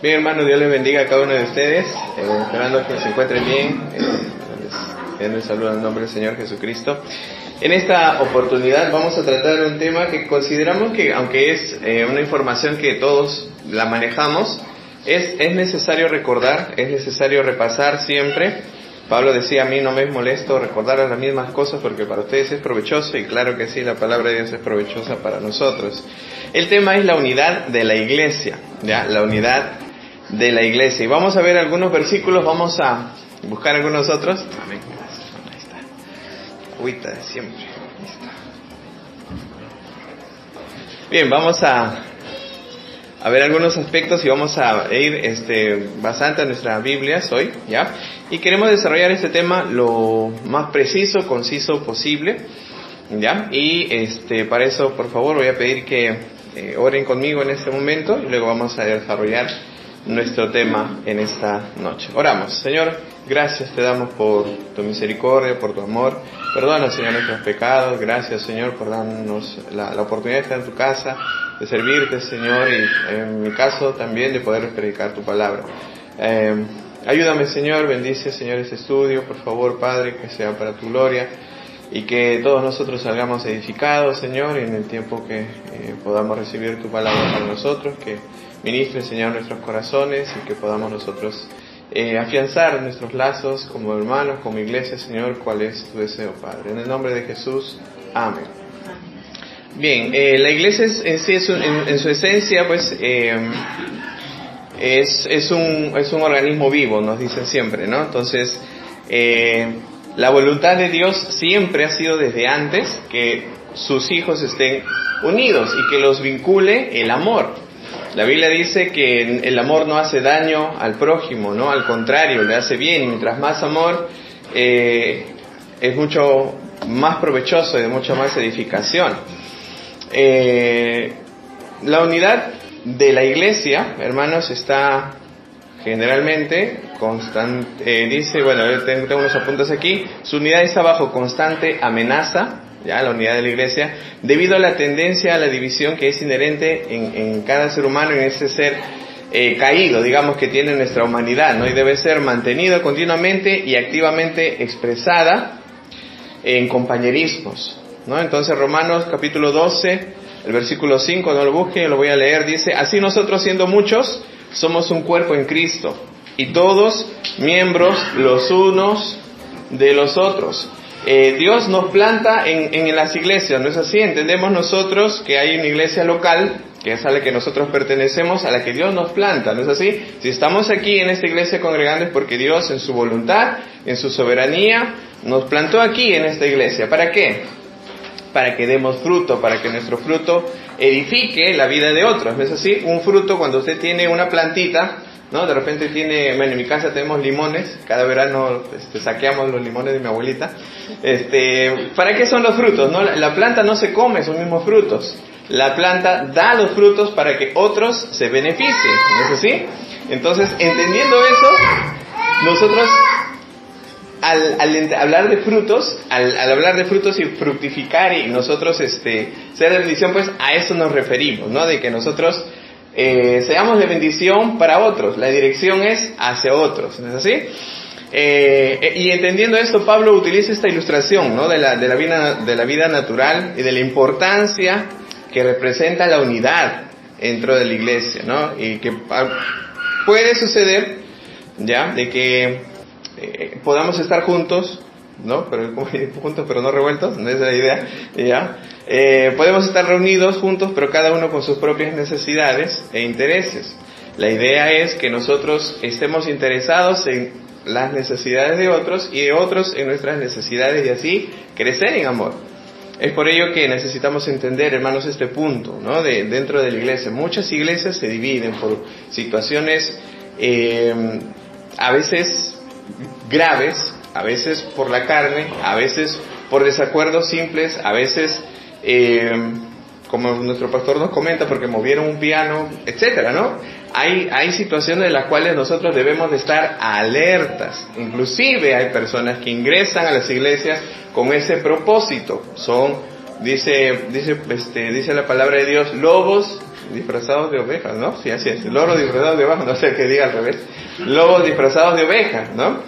Bien, hermano, Dios les bendiga a cada uno de ustedes, esperando que se encuentren bien. Les saludo en el nombre del Señor Jesucristo. En esta oportunidad vamos a tratar un tema que consideramos que, aunque es una información que todos la manejamos, es necesario recordar, es necesario repasar siempre. Pablo decía: a mí no me es molesto recordar las mismas cosas porque para ustedes es provechoso, y claro que sí, la palabra de Dios es provechosa para nosotros. El tema es la unidad de la iglesia, ¿ya? La unidad de la iglesia. Y vamos a ver algunos versículos, vamos a buscar algunos otros. Amén. Ahí está. Agüita de siempre. Ahí está. Bien, vamos a ver algunos aspectos y vamos a ir bastante a nuestras Biblias hoy, ¿ya? Y queremos desarrollar este tema lo más preciso, conciso posible, ¿ya? Y para eso, por favor, voy a pedir que oren conmigo en este momento y luego vamos a desarrollar nuestro tema en esta noche. Oramos. Señor, gracias te damos por tu misericordia, por tu amor. Perdona, Señor, nuestros pecados. Gracias, Señor, por darnos la oportunidad de estar en tu casa, de servirte, Señor, y en mi caso también de poder predicar tu palabra. Ayúdame, Señor, bendice, Señor, este estudio, por favor, Padre, que sea para tu gloria, y que todos nosotros salgamos edificados, Señor, y en el tiempo que podamos recibir tu palabra para nosotros, que ministre, Señor, nuestros corazones, y que podamos nosotros afianzar nuestros lazos como hermanos, como iglesia, Señor, cuál es tu deseo, Padre. En el nombre de Jesús, amén. Bien, la iglesia en sí en su esencia, pues, es un organismo vivo, nos dicen siempre, ¿no? Entonces, la voluntad de Dios siempre ha sido desde antes que sus hijos estén unidos y que los vincule el amor. La Biblia dice que el amor no hace daño al prójimo, ¿no? Al contrario, le hace bien, y mientras más amor es mucho más provechoso y de mucha más edificación. La unidad de la iglesia, hermanos, está generalmente constante, dice, bueno, tengo unos apuntes aquí, su unidad está bajo constante amenaza, ya, la unidad de la iglesia, debido a la tendencia a la división que es inherente en cada ser humano, en ese ser caído, digamos, que tiene nuestra humanidad, ¿no? Y debe ser mantenida continuamente y activamente expresada en compañerismos, ¿no? Entonces, Romanos capítulo 12, el versículo 5, no lo busquen, yo lo voy a leer, dice: así nosotros, siendo muchos, somos un cuerpo en Cristo, y todos miembros los unos de los otros. Dios nos planta en las iglesias, ¿no es así? Entendemos nosotros que hay una iglesia local, que es a la que nosotros pertenecemos, a la que Dios nos planta, ¿no es así? Si estamos aquí en esta iglesia congregando es porque Dios, en su voluntad, en su soberanía, nos plantó aquí en esta iglesia. ¿Para qué? Para que demos fruto, para que nuestro fruto edifique la vida de otros, ¿no es así? Un fruto, cuando usted tiene una plantita, ¿no? De repente bueno, en mi casa tenemos limones, cada verano saqueamos los limones de mi abuelita. ¿Para qué son los frutos? ¿No? La planta no se come esos mismos frutos. La planta da los frutos para que otros se beneficien, ¿no es así? Entonces, entendiendo eso, nosotros al hablar de frutos, al hablar de frutos y fructificar y nosotros ser de bendición, pues a eso nos referimos, ¿no? De que nosotros seamos de bendición para otros. La dirección es hacia otros, ¿no es así? Y entendiendo esto, Pablo utiliza esta ilustración, ¿no? de la vida natural y de la importancia que representa la unidad dentro de la iglesia, ¿no? Y que puede suceder, ¿ya? De que podamos estar juntos, ¿no? Juntos pero no revueltos, no es la idea, ¿ya? Podemos estar reunidos juntos, pero cada uno con sus propias necesidades e intereses. La idea es que nosotros estemos interesados en las necesidades de otros y de otros en nuestras necesidades, y así crecer en amor. Es por ello que necesitamos entender, hermanos, este punto, ¿no? Dentro de la iglesia. Muchas iglesias se dividen por situaciones a veces graves, a veces por la carne, a veces por desacuerdos simples, a veces como nuestro pastor nos comenta, porque movieron un piano, etcétera, ¿no? Hay situaciones en las cuales nosotros debemos de estar alertas. Inclusive hay personas que ingresan a las iglesias con ese propósito. Dice la palabra de Dios, lobos disfrazados de ovejas, ¿no? Sí, así es, loros disfrazados de ovejas, no sé qué diga al revés, lobos disfrazados de ovejas, ¿no?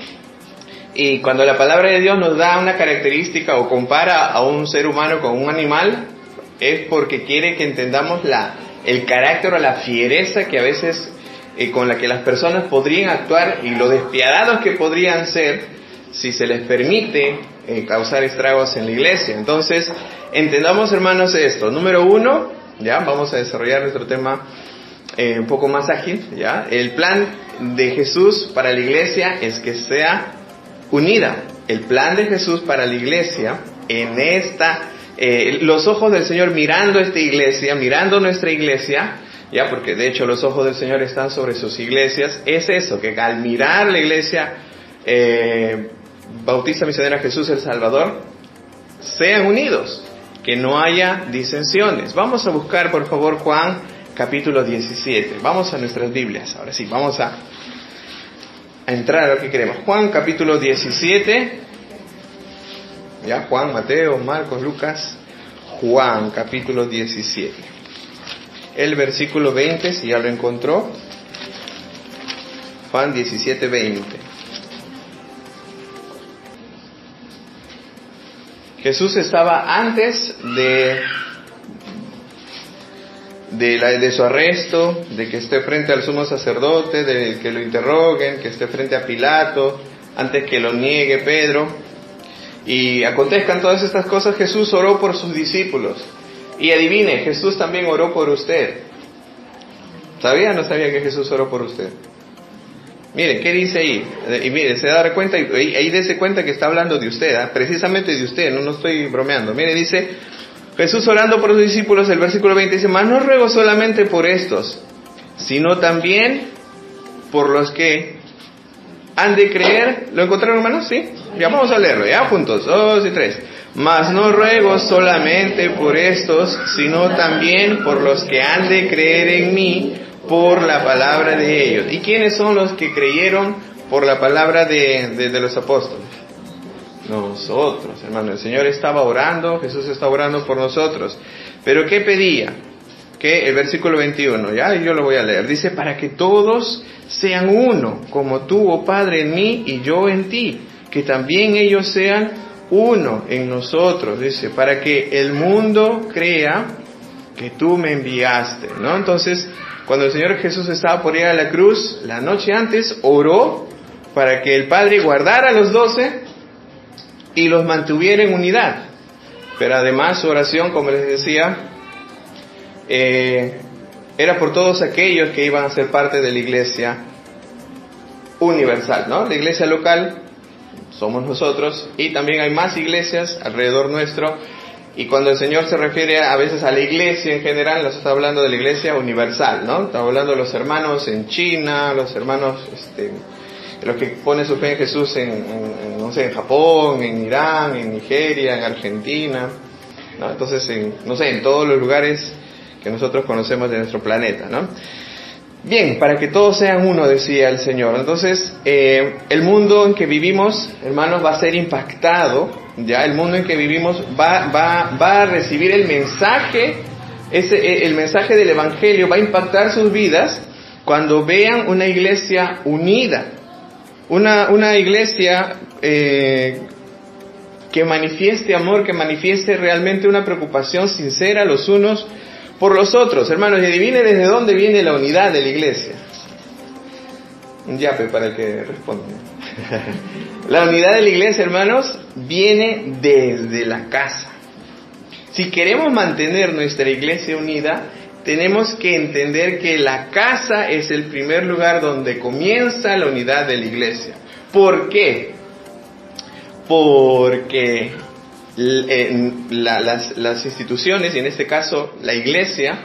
Y cuando la palabra de Dios nos da una característica o compara a un ser humano con un animal, es porque quiere que entendamos el carácter o la fiereza que a veces con la que las personas podrían actuar y lo despiadados que podrían ser si se les permite causar estragos en la iglesia. Entonces, entendamos, hermanos, esto. Número 1, ya vamos a desarrollar nuestro tema un poco más ágil, ya. El plan de Jesús para la iglesia es que sea unida. El plan de Jesús para la iglesia en los ojos del Señor mirando esta iglesia, mirando nuestra iglesia, ya, porque de hecho los ojos del Señor están sobre sus iglesias, es eso, que al mirar la iglesia Bautista Misionera Jesús el Salvador, sean unidos, que no haya disensiones. Vamos a buscar, por favor, Juan capítulo 17. Vamos a nuestras Biblias. Ahora sí, vamos a entrar a lo que queremos. Juan capítulo 17. Ya, Juan, Mateo, Marcos, Lucas. Juan capítulo 17. El versículo 20, si ya lo encontró. Juan 17, 20. Jesús estaba antes de su arresto, de que esté frente al sumo sacerdote, de que lo interroguen, que esté frente a Pilato, antes que lo niegue Pedro. Y acontezcan todas estas cosas, Jesús oró por sus discípulos. Y adivine, Jesús también oró por usted. ¿Sabía o no sabía que Jesús oró por usted? Mire, ¿qué dice ahí? Y mire, se da cuenta, y ahí dése cuenta que está hablando de usted, precisamente de usted, no estoy bromeando. Mire, dice, Jesús orando por sus discípulos, el versículo 20 dice, mas no ruego solamente por estos, sino también por los que han de creer. ¿Lo encontraron, hermanos? ¿Sí? Ya vamos a leerlo, ya, juntos, 2 y 3. Mas no ruego solamente por estos, sino también por los que han de creer en mí, por la palabra de ellos. ¿Y quiénes son los que creyeron por la palabra de los apóstoles? Nosotros, hermano. El Señor estaba orando, Jesús está orando por nosotros. ¿Pero qué pedía? Que el versículo 21, ya, yo lo voy a leer. Dice, para que todos sean uno, como tú, oh Padre, en mí y yo en ti. Que también ellos sean uno en nosotros. Dice, para que el mundo crea que tú me enviaste, ¿no? Entonces, cuando el Señor Jesús estaba por ir a la cruz, la noche antes oró para que el Padre guardara a los 12 y los mantuviera en unidad. Pero además su oración, como les decía, era por todos aquellos que iban a ser parte de la iglesia universal, ¿no? La iglesia local somos nosotros y también hay más iglesias alrededor nuestro. Y cuando el Señor se refiere a veces a la iglesia en general, nos está hablando de la iglesia universal, ¿no? Está hablando de los hermanos en China, los hermanos, los que ponen su fe en Jesús no sé, en Japón, en Irán, en Nigeria, en Argentina, ¿no? Entonces, en todos los lugares que nosotros conocemos de nuestro planeta, ¿no? Bien, para que todos sean uno, decía el Señor. Entonces, el mundo en que vivimos, hermanos, va a ser impactado. Ya el mundo en que vivimos va a recibir el mensaje, el mensaje del Evangelio va a impactar sus vidas cuando vean una iglesia unida, una iglesia que manifieste amor, que manifieste realmente una preocupación sincera los unos por los otros. Hermanos, y adivinen desde dónde viene la unidad de la iglesia. Un yape para el que responde. La unidad de la iglesia, hermanos, viene desde la casa. Si queremos mantener nuestra iglesia unida, tenemos que entender que la casa es el primer lugar donde comienza la unidad de la iglesia. ¿Por qué? Porque las instituciones, y en este caso la iglesia,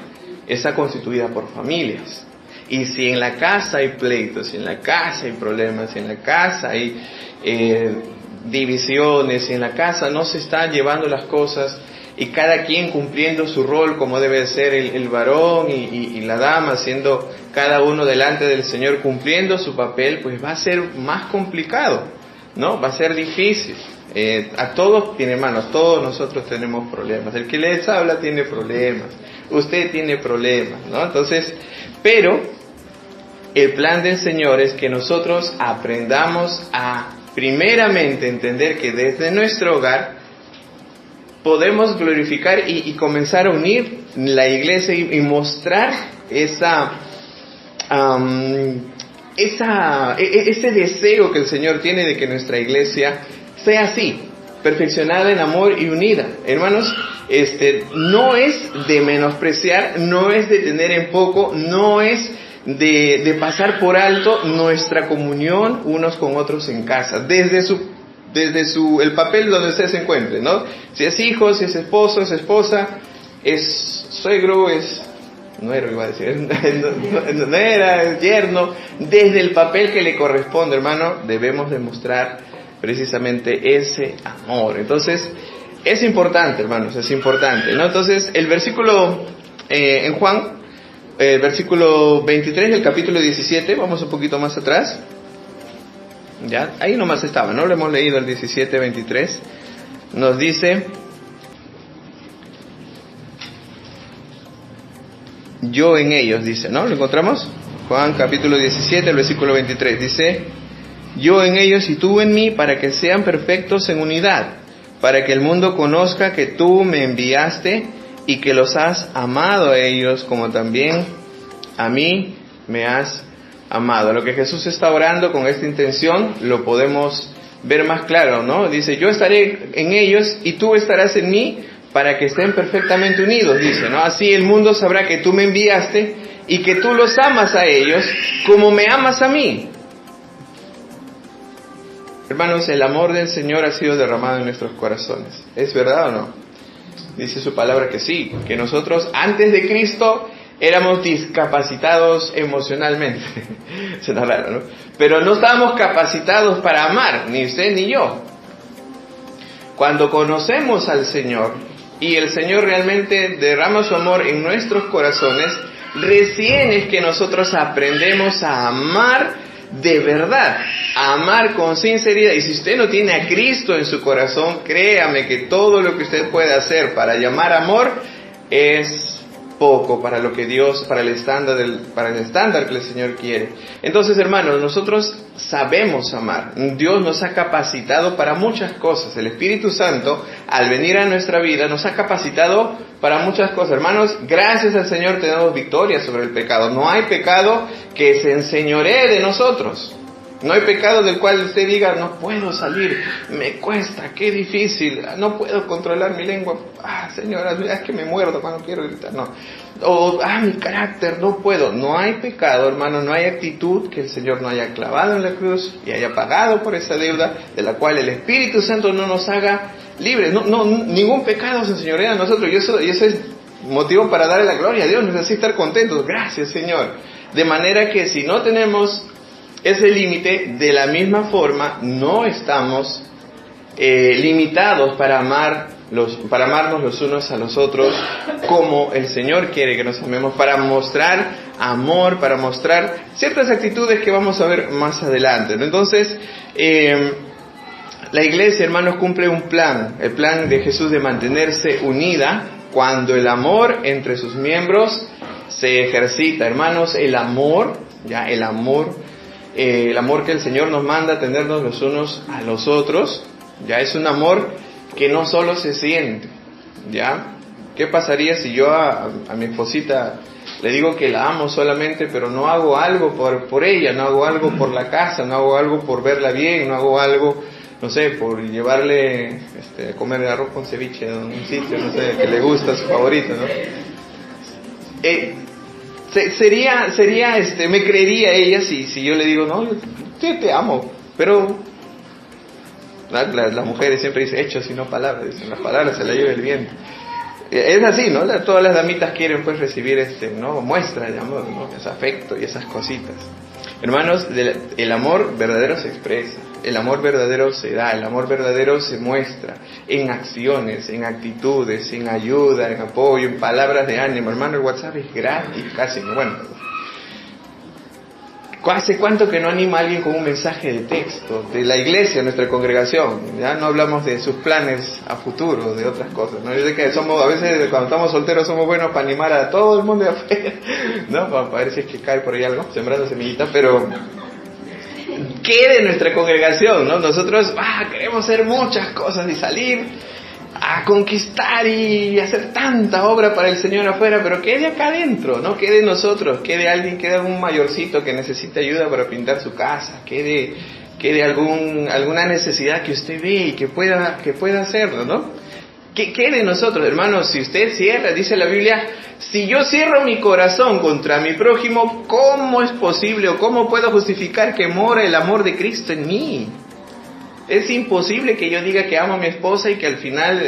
está constituida por familias. Y si en la casa hay pleitos, si en la casa hay problemas, si en la casa hay divisiones, si en la casa no se están llevando las cosas y cada quien cumpliendo su rol como debe ser el varón y la dama, siendo cada uno delante del Señor cumpliendo su papel, pues va a ser más complicado, ¿no? Va a ser difícil. A todos, tiene hermanos, todos nosotros tenemos problemas. El que les habla tiene problemas. Usted tiene problemas, ¿no? Entonces, pero el plan del Señor es que nosotros aprendamos a primeramente entender que desde nuestro hogar podemos glorificar y comenzar a unir la iglesia y mostrar ese deseo que el Señor tiene de que nuestra iglesia sea así, perfeccionada en amor y unida. Hermanos, no es de menospreciar, no es de tener en poco, no es de pasar por alto nuestra comunión unos con otros en casa, desde el papel donde usted se encuentre, ¿no? Si es hijo, si es esposo, es esposa, es suegro, es nuero, iba a decir, nuera, es yerno, desde el papel que le corresponde, hermano, debemos demostrar precisamente ese amor. Entonces, es importante, hermanos, es importante, ¿no? Entonces, el versículo en Juan, versículo 23 del capítulo 17, vamos un poquito más atrás. Ya, ahí nomás estaba, ¿no? Lo hemos leído el 17, 23. Nos dice: yo en ellos, dice, ¿no? ¿Lo encontramos? Juan capítulo 17, el versículo 23, dice: yo en ellos y tú en mí, para que sean perfectos en unidad, para que el mundo conozca que tú me enviaste y que los has amado a ellos como también a mí me has amado. Lo que Jesús está orando con esta intención lo podemos ver más claro, ¿no? Dice: yo estaré en ellos y tú estarás en mí, para que estén perfectamente unidos, dice, ¿no? Así el mundo sabrá que tú me enviaste y que tú los amas a ellos como me amas a mí. Hermanos, el amor del Señor ha sido derramado en nuestros corazones. ¿Es verdad o no? Dice su palabra que sí, que nosotros antes de Cristo éramos discapacitados emocionalmente. Suena raro, ¿no? Pero no estábamos capacitados para amar, ni usted ni yo. Cuando conocemos al Señor y el Señor realmente derrama su amor en nuestros corazones, recién es que nosotros aprendemos a amar de verdad, a amar con sinceridad. Y si usted no tiene a Cristo en su corazón, créame que todo lo que usted puede hacer para llamar amor es poco para lo que Dios, para el estándar que el Señor quiere. Entonces, hermanos, nosotros sabemos amar. Dios nos ha capacitado para muchas cosas. El Espíritu Santo, al venir a nuestra vida, nos ha capacitado para muchas cosas. Hermanos, gracias al Señor tenemos victoria sobre el pecado. No hay pecado que se enseñoree de nosotros. No hay pecado del cual usted diga: no puedo salir, me cuesta, qué difícil, no puedo controlar mi lengua, señora, es que me muerdo cuando quiero gritar, no. O, mi carácter, no puedo. No hay pecado, hermano, no hay actitud que el Señor no haya clavado en la cruz y haya pagado por esa deuda, de la cual el Espíritu Santo no nos haga libres. No, ningún pecado se enseñorea a nosotros, y eso es motivo para darle la gloria a Dios, nos hace estar contentos. Gracias, Señor. De manera que si no tenemos ese límite, de la misma forma no estamos limitados para amarnos los unos a los otros como el Señor quiere que nos amemos, para mostrar amor, para mostrar ciertas actitudes que vamos a ver más adelante, ¿no? Entonces, la iglesia, hermanos, cumple un plan, el plan de Jesús de mantenerse unida cuando el amor entre sus miembros se ejercita. Hermanos, el amor que el Señor nos manda a tenernos los unos a los otros, ya es un amor que no solo se siente, ¿ya? ¿Qué pasaría si yo a mi esposita le digo que la amo solamente, pero no hago algo por ella, no hago algo por la casa, no hago algo por verla bien, no hago algo, no sé, por llevarle a comer arroz con ceviche en un sitio, no sé, que le gusta, su favorito, ¿no? Me creería ella si yo le digo: no, yo te amo, pero las mujeres siempre dicen hechos y no palabras, dicen, las palabras se las lleva el viento. Es así, ¿no? Todas las damitas quieren pues recibir muestra de amor, ¿no? Ese afecto y esas cositas. Hermanos, el amor verdadero se expresa, el amor verdadero se da, el amor verdadero se muestra en acciones, en actitudes, en ayuda, en apoyo, en palabras de ánimo. Hermano, el WhatsApp es gratis, casi, bueno. ¿Hace cuánto que no anima a alguien con un mensaje de texto de la iglesia, nuestra congregación? Ya no hablamos de sus planes a futuro, de otras cosas, ¿no? Yo sé que a veces cuando estamos solteros somos buenos para animar a todo el mundo de afuera, ¿no? Para ver si es que cae por ahí algo, sembrando semillitas, pero ¿qué de nuestra congregación, no? Nosotros queremos hacer muchas cosas y salir a conquistar y hacer tanta obra para el Señor afuera, pero ¿qué de acá adentro? ¿No? ¿Qué de nosotros? ¿Qué de alguien, qué de algún mayorcito que necesita ayuda para pintar su casa? ¿Qué de alguna necesidad que usted ve y que pueda hacerlo, ¿no? ¿Qué de nosotros, hermanos? Si usted cierra, dice la Biblia, si yo cierro mi corazón contra mi prójimo, ¿cómo es posible o cómo puedo justificar que mora el amor de Cristo en mí? Es imposible que yo diga que amo a mi esposa y que al final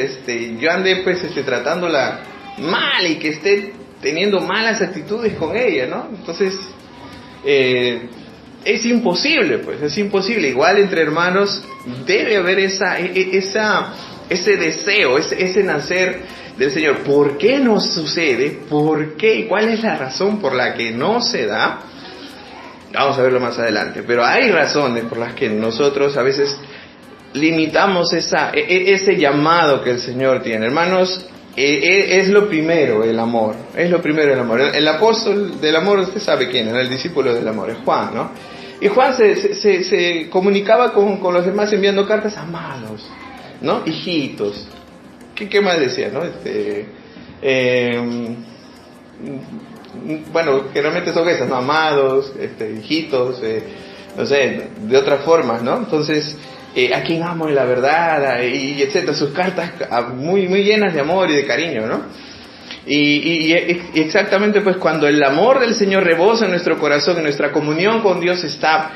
yo ande tratándola mal y que esté teniendo malas actitudes con ella, ¿no? Entonces, es imposible, es imposible. Igual entre hermanos debe haber ese deseo, ese nacer del Señor. ¿Por qué no sucede? ¿Por qué? ¿Y cuál es la razón por la que no se da? Vamos a verlo más adelante. Pero hay razones por las que nosotros a veces limitamos ese llamado que el Señor tiene. Hermanos, es lo primero el amor. Es lo primero el amor. El apóstol del amor, usted sabe quién era, el discípulo del amor, es Juan, ¿no? Y Juan se comunicaba con los demás enviando cartas, amados, ¿no? Hijitos. ¿Qué más decía, no? Bueno, generalmente son esas, ¿no? Amados, hijitos, no sé, de otras formas, ¿no? Entonces, a quien amo en la verdad, y etcétera, sus cartas muy, muy llenas de amor y de cariño, ¿no? Y exactamente pues cuando el amor del Señor rebosa en nuestro corazón, en nuestra comunión con Dios está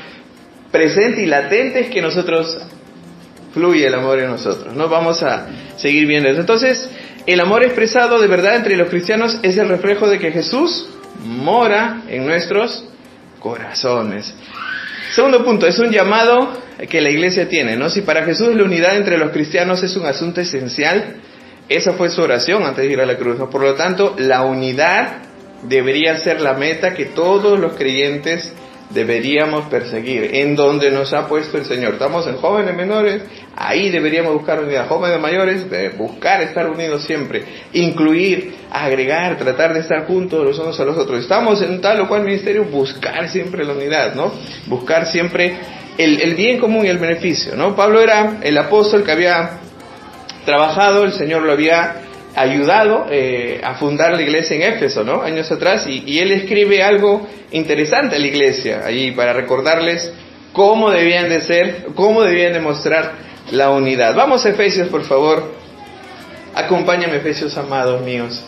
presente y latente, es que fluye el amor en nosotros, ¿no? Vamos a seguir viendo eso. Entonces, el amor expresado de verdad entre los cristianos es el reflejo de que Jesús mora en nuestros corazones. Segundo punto, es un llamado que la iglesia tiene, ¿no? Si para Jesús la unidad entre los cristianos es un asunto esencial, esa fue su oración antes de ir a la cruz, ¿no? Por lo tanto, la unidad debería ser la meta que todos los creyentes deberíamos perseguir, en donde nos ha puesto el Señor. Estamos en jóvenes menores, ahí deberíamos buscar unidad. Jóvenes mayores, buscar estar unidos siempre, incluir, agregar, tratar de estar juntos los unos a los otros. Estamos en tal o cual ministerio, buscar siempre la unidad, ¿no? Buscar siempre el bien común y el beneficio, ¿no? Pablo era el apóstol que había trabajado, el Señor lo había ayudado a fundar la iglesia en Éfeso, ¿no? Años atrás, y él escribe algo interesante a la iglesia allí para recordarles cómo debían de ser, cómo debían de mostrar la unidad. Vamos a Efesios, por favor. Acompáñame, Efesios, amados míos.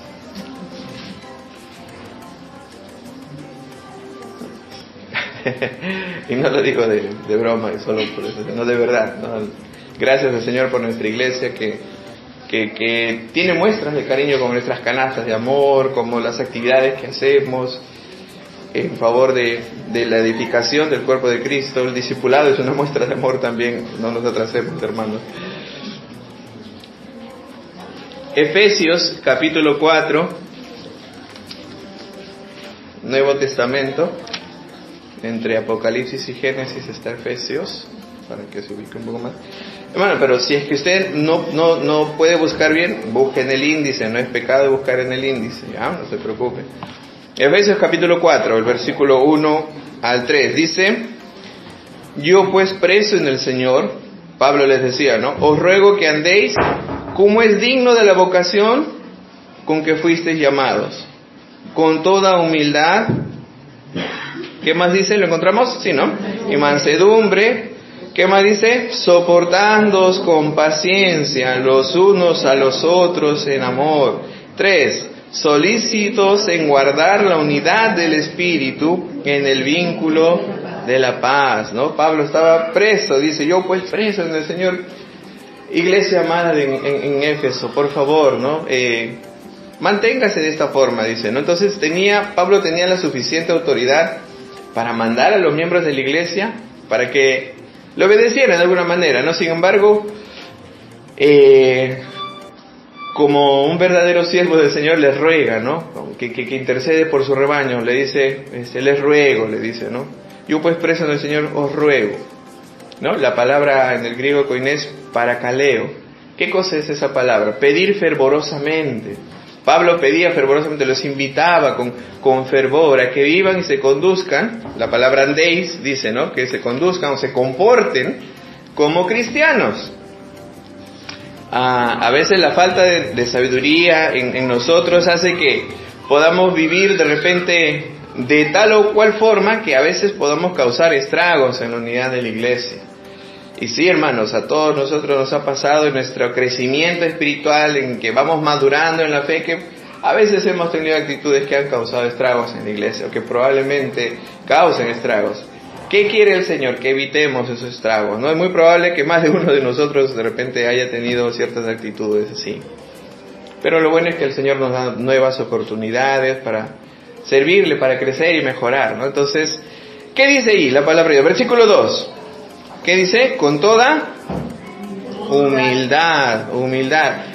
Y no lo digo de broma, y solo por eso, no de verdad, ¿no? Gracias al Señor por nuestra iglesia que tiene muestras de cariño como nuestras canastas de amor, como las actividades que hacemos en favor de la edificación del cuerpo de Cristo. El discipulado es una muestra de amor también, no nos atrasemos, hermanos. Efesios capítulo 4, Nuevo Testamento, entre Apocalipsis y Génesis está Efesios, para que se ubique un poco más. Hermano, pero si es que usted no puede buscar bien, busque en el índice, no es pecado buscar en el índice, ¿ya? No se preocupe. Efesios capítulo 4, el versículo 1 al 3, dice: yo pues preso en el Señor, Pablo les decía, ¿no? Os ruego que andéis como es digno de la vocación con que fuisteis llamados, con toda humildad. ¿Qué más dice? ¿Lo encontramos? Sí, ¿no? Y mansedumbre. ¿Qué más dice? Soportándoos con paciencia los unos a los otros en amor. 3. Solícitos en guardar la unidad del Espíritu en el vínculo de la paz, ¿no? Pablo estaba preso, dice, yo pues preso en el Señor. Iglesia amada en Éfeso, por favor, ¿no? Manténgase de esta forma, dice, ¿no? Entonces Pablo tenía la suficiente autoridad para mandar a los miembros de la iglesia para que lo obedecieran de alguna manera, ¿no? Sin embargo, como un verdadero siervo del Señor les ruega, ¿no? Que intercede por su rebaño, le dice, les ruego, le dice, ¿no? Yo pues preso en el Señor os ruego, ¿no? La palabra en el griego koinés, parakaleo. ¿Qué cosa es esa palabra? Pedir fervorosamente. Pablo pedía fervorosamente, los invitaba con fervor a que vivan y se conduzcan. La palabra andeis dice, ¿no? Que se conduzcan o se comporten como cristianos. A veces la falta de sabiduría en nosotros hace que podamos vivir de repente de tal o cual forma que a veces podamos causar estragos en la unidad de la iglesia. Y sí, hermanos, a todos nosotros nos ha pasado en nuestro crecimiento espiritual, en que vamos madurando en la fe, que a veces hemos tenido actitudes que han causado estragos en la iglesia, o que probablemente causen estragos. ¿Qué quiere el Señor? Que evitemos esos estragos, ¿no? Es muy probable que más de uno de nosotros de repente haya tenido ciertas actitudes así. Pero lo bueno es que el Señor nos da nuevas oportunidades para servirle, para crecer y mejorar, ¿no? Entonces, ¿qué dice ahí la palabra de Dios? Versículo 2. ¿Qué dice? Con toda humildad,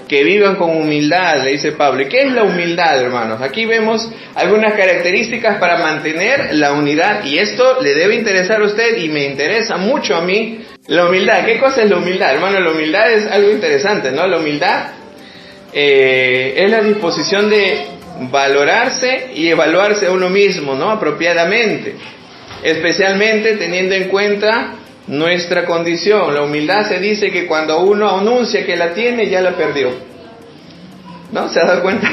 que vivan con humildad, le dice Pablo. ¿Y qué es la humildad, hermanos? Aquí vemos algunas características para mantener la unidad, y esto le debe interesar a usted y me interesa mucho a mí. La humildad, ¿qué cosa es la humildad, hermano? La humildad es algo interesante, ¿no? La humildad es la disposición de valorarse y evaluarse a uno mismo, ¿no? Apropiadamente, especialmente teniendo en cuenta nuestra condición. La humildad se dice que cuando uno anuncia que la tiene, ya la perdió, ¿no? ¿Se ha dado cuenta?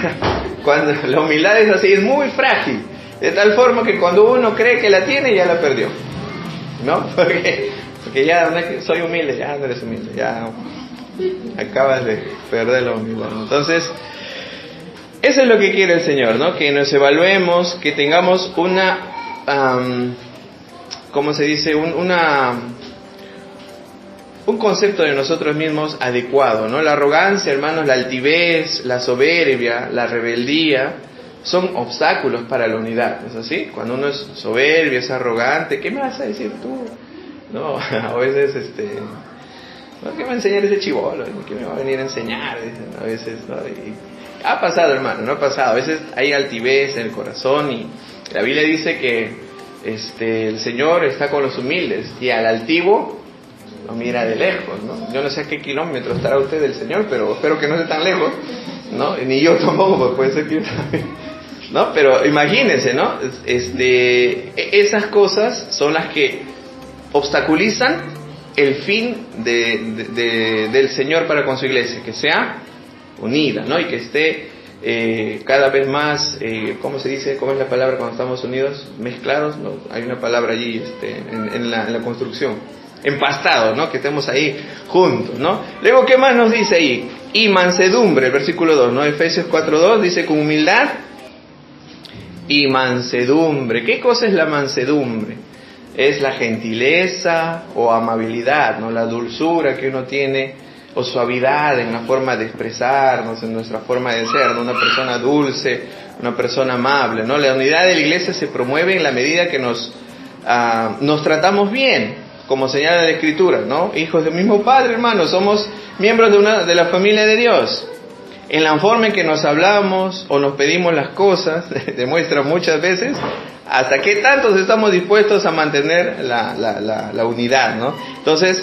Cuando la humildad es así, es muy frágil, de tal forma que cuando uno cree que la tiene, ya la perdió, ¿no? Porque ya soy humilde, ya no eres humilde, ya acabas de perder la humildad. Entonces, eso es lo que quiere el Señor, ¿no? Que nos evaluemos, que tengamos una, ¿cómo se dice? Un concepto de nosotros mismos adecuado, ¿no? La arrogancia, hermanos, la altivez, la soberbia, la rebeldía, son obstáculos para la unidad, ¿es así? Cuando uno es soberbio, es arrogante, ¿qué me vas a decir tú? No, a veces, ¿no? ¿Qué me va a enseñar ese chibolo? ¿Qué me va a venir a enseñar? Dicen, a veces, ¿no? Y ha pasado, hermano, no ha pasado. A veces hay altivez en el corazón y la Biblia dice que el Señor está con los humildes y al altivo lo mira de lejos, ¿no? Yo no sé a qué kilómetros estará usted del Señor, pero espero que no esté tan lejos, ¿no? Ni yo tampoco, pues puede ser que yo también, ¿no? Pero imagínense, ¿no? Esas cosas son las que obstaculizan el fin del Señor para con su iglesia, que sea unida, ¿no? Y que esté cada vez más, ¿cómo se dice? ¿Cómo es la palabra cuando estamos unidos? Mezclados, ¿no? Hay una palabra allí en la construcción. Empastados, ¿no? Que estemos ahí juntos, ¿no? Luego, ¿qué más nos dice ahí? Y mansedumbre, el versículo 2, ¿no? Efesios 4:2 dice con humildad y mansedumbre. ¿Qué cosa es la mansedumbre? Es la gentileza o amabilidad, ¿no? La dulzura que uno tiene, o suavidad en la forma de expresarnos, en nuestra forma de ser, ¿no? Una persona dulce, una persona amable, ¿no? La unidad de la iglesia se promueve en la medida que nos tratamos bien, como señala la Escritura, ¿no? Hijos del mismo Padre, hermanos, somos miembros de la familia de Dios. En la forma en que nos hablamos o nos pedimos las cosas, demuestra muchas veces hasta qué tantos estamos dispuestos a mantener la unidad, ¿no? Entonces,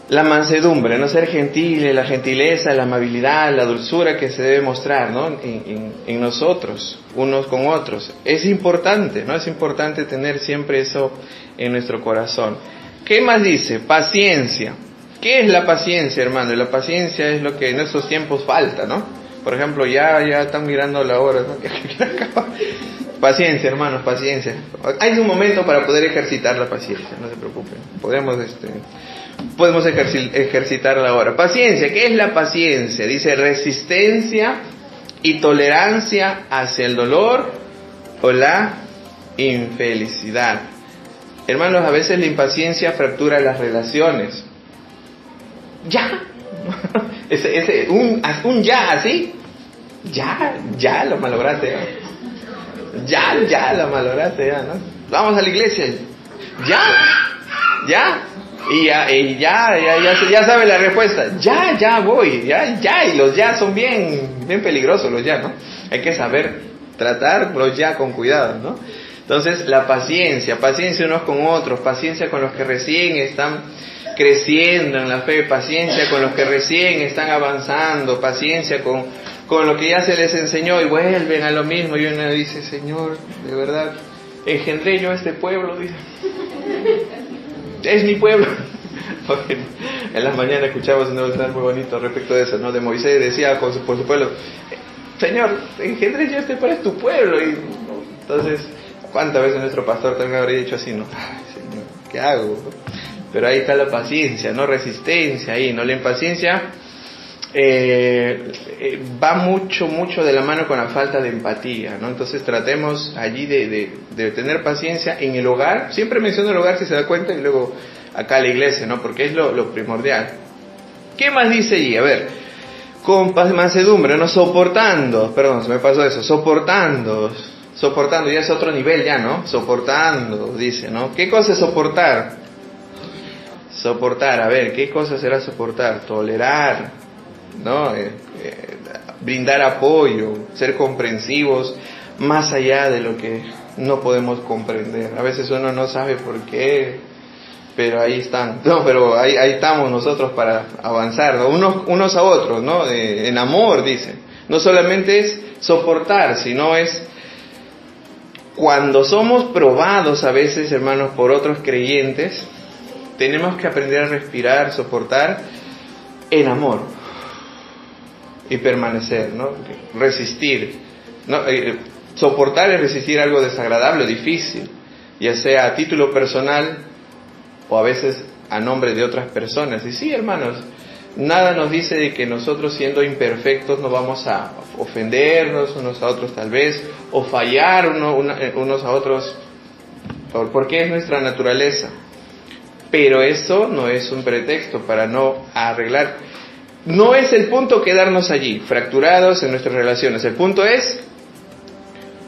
la mansedumbre, no ser gentiles, la gentileza, la amabilidad, la dulzura que se debe mostrar, ¿no? En nosotros, unos con otros. Es importante, ¿no? Es importante tener siempre eso en nuestro corazón. ¿Qué más dice? Paciencia. ¿Qué es la paciencia, hermano? La paciencia es lo que en estos tiempos falta, ¿no? Por ejemplo, ya están mirando la hora, ¿no? Paciencia, hermanos, paciencia. Hay un momento para poder ejercitar la paciencia, no se preocupen. Podemos ejercitarla ahora. Paciencia, ¿qué es la paciencia? Dice resistencia y tolerancia hacia el dolor o la infelicidad. Hermanos, a veces la impaciencia fractura las relaciones. ¿Ya? Un ya así. Ya lo malograste. Ya lo malograste, ya, ¿no? Vamos a la iglesia. Ya. Y ya sabe la respuesta. Ya voy. Ya. Y los ya son bien peligrosos los ya, ¿no? Hay que saber tratar los ya con cuidado, ¿no? Entonces, la paciencia unos con otros, paciencia con los que recién están creciendo en la fe, paciencia con los que recién están avanzando, paciencia con lo que ya se les enseñó y vuelven a lo mismo. Y uno dice, Señor, de verdad, engendré yo a este pueblo, dice. Es mi pueblo. En las mañanas escuchamos un devocional muy bonito respecto de eso, ¿no? De Moisés decía por su pueblo, Señor, engendré yo a este pueblo, es tu pueblo. Y entonces, ¿cuántas veces nuestro pastor también habría dicho así, no? Ay, Señor, ¿qué hago? Pero ahí está la paciencia, no resistencia ahí, ¿no? La impaciencia va mucho de la mano con la falta de empatía, ¿no? Entonces tratemos allí de tener paciencia en el hogar. Siempre menciono el hogar, si se da cuenta, y luego acá la iglesia, ¿no? Porque es lo primordial. ¿Qué más dice allí? A ver, con mansedumbre, ¿no? Soportando, perdón, se me pasó eso, soportando, ya es otro nivel ya, ¿no? Soportando, dice, ¿no? ¿Qué cosa es soportar? Soportar, a ver, ¿qué cosa será soportar? Tolerar, ¿no? Brindar apoyo, ser comprensivos más allá de lo que no podemos comprender. A veces uno no sabe por qué, pero ahí están, no, pero ahí estamos nosotros para avanzar, ¿no? Unos a otros, ¿no? En amor, dice. No solamente es soportar, sino es cuando somos probados a veces, hermanos, por otros creyentes, tenemos que aprender a respirar, soportar en amor y permanecer, ¿no? Resistir, ¿no? Soportar es resistir algo desagradable o difícil, ya sea a título personal o a veces a nombre de otras personas. Y sí, hermanos, nada nos dice de que nosotros, siendo imperfectos, no vamos a ofendernos unos a otros tal vez, o fallar unos a otros, porque es nuestra naturaleza. Pero eso no es un pretexto para no arreglar. No es el punto quedarnos allí, fracturados en nuestras relaciones. El punto es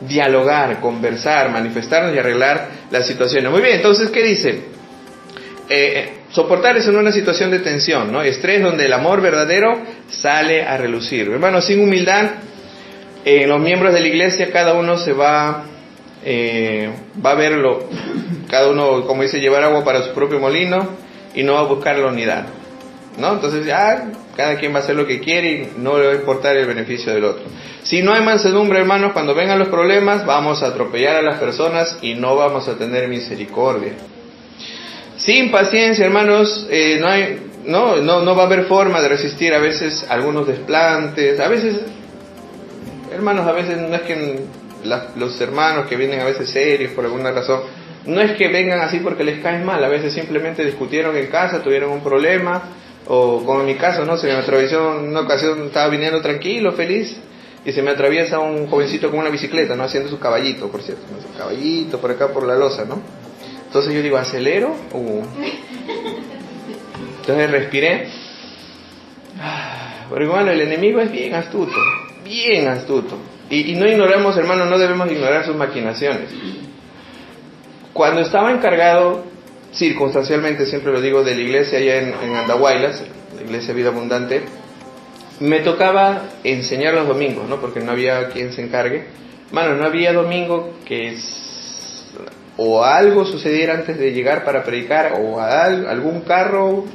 dialogar, conversar, manifestarnos y arreglar las situaciones. Muy bien, entonces, ¿qué dice? Soportar es en una situación de tensión, ¿no? Estrés donde el amor verdadero sale a relucir. Hermanos, sin humildad, los miembros de la iglesia, cada uno se va a verlo, cada uno, como dice, llevar agua para su propio molino y no va a buscar la unidad, ¿no? Entonces ya cada quien va a hacer lo que quiere y no le va a importar el beneficio del otro. Si no hay mansedumbre, hermanos, cuando vengan los problemas vamos a atropellar a las personas y no vamos a tener misericordia. Sin paciencia, hermanos, no va a haber forma de resistir a veces algunos desplantes. A veces, hermanos, a veces no es que los hermanos que vienen a veces serios por alguna razón, no es que vengan así porque les caen mal, a veces simplemente discutieron en casa, tuvieron un problema, o como en mi caso, ¿no? Se me atravesó en una ocasión, estaba viniendo tranquilo, feliz, y se me atraviesa un jovencito con una bicicleta, ¿no? Haciendo su caballito, por cierto, ¿no? Su caballito por acá por la losa, ¿no? Entonces yo digo, ¿acelero? Entonces respiré. Pero hermano, el enemigo es bien astuto, bien astuto. Y no ignoramos, hermano, no debemos ignorar sus maquinaciones. Cuando estaba encargado, circunstancialmente, siempre lo digo, de la iglesia allá en Andahuaylas, la iglesia Vida Abundante, me tocaba enseñar los domingos, ¿no? Porque no había quien se encargue. Hermano, no había domingo que o algo sucediera antes de llegar para predicar, o algún carro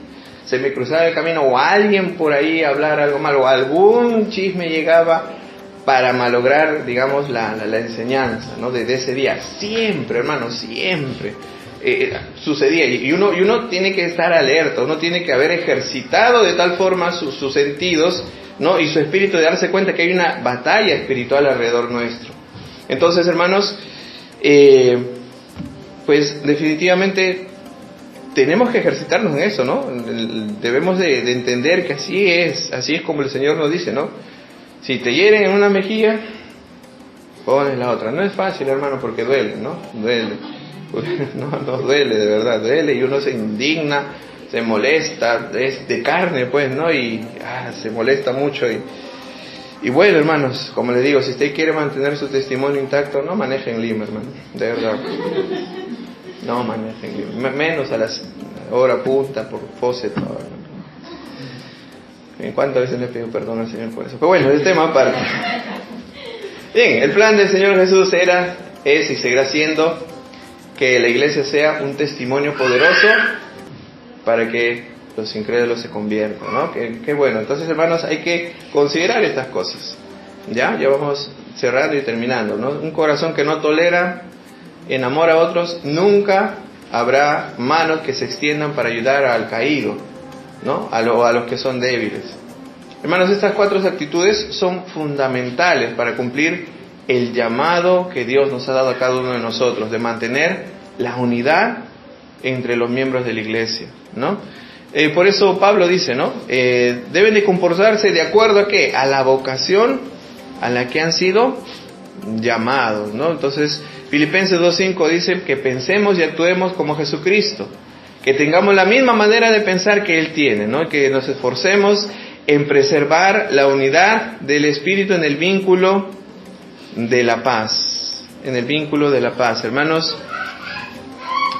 se me cruzaba el camino, o alguien por ahí hablar algo malo, o algún chisme llegaba para malograr, digamos, la enseñanza, ¿no? De ese día. Siempre, hermano, siempre sucedía. Y uno tiene que estar alerta, uno tiene que haber ejercitado de tal forma sus sentidos, ¿no? Y su espíritu, de darse cuenta que hay una batalla espiritual alrededor nuestro. Entonces, hermanos, pues definitivamente tenemos que ejercitarnos en eso, ¿no? Debemos de entender que así es como el Señor nos dice, ¿no? Si te hieren en una mejilla, pones la otra. No es fácil, hermano, porque duele, ¿no? Duele. No duele, de verdad, duele, y uno se indigna, se molesta, es de carne, pues, ¿no? Y se molesta mucho. Y bueno, hermanos, como les digo, si usted quiere mantener su testimonio intacto, no maneje en Lima, hermano, de verdad. No maneje en Lima, menos a las hora punta, por Fawcett, no. ¿En cuántas veces le pido perdón al Señor por eso? Pero bueno, el tema aparte. Bien, el plan del Señor Jesús era es y seguirá siendo que la iglesia sea un testimonio poderoso para que los incrédulos se conviertan, ¿no? Qué bueno. Entonces, hermanos, hay que considerar estas cosas. Ya vamos cerrando y terminando, ¿no? Un corazón que no tolera, enamora a otros, nunca habrá manos que se extiendan para ayudar al caído, ¿no? A los que son débiles. Hermanos, estas 4 actitudes son fundamentales para cumplir el llamado que Dios nos ha dado a cada uno de nosotros, de mantener la unidad entre los miembros de la iglesia, ¿no? Por eso Pablo dice, ¿no? Deben de comportarse de acuerdo a ¿qué? A la vocación a la que han sido llamados, ¿no? Entonces, Filipenses 2:5 dice que pensemos y actuemos como Jesucristo, que tengamos la misma manera de pensar que Él tiene, ¿no? Que nos esforcemos en preservar la unidad del Espíritu en el vínculo de la paz, hermanos.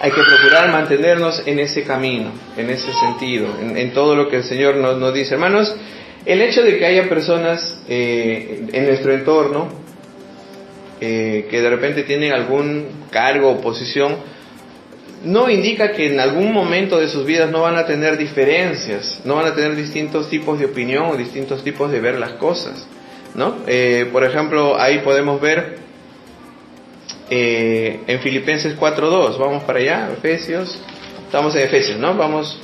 Hay que procurar mantenernos en ese camino, en ese sentido, en todo lo que el Señor nos dice. Hermanos, el hecho de que haya personas en nuestro entorno que de repente tienen algún cargo o posición, no indica que en algún momento de sus vidas no van a tener diferencias, no van a tener distintos tipos de opinión o distintos tipos de ver las cosas, ¿no? Por ejemplo, ahí podemos ver en Filipenses 4:2, vamos para allá, Efesios, estamos en Efesios, ¿no? Vamos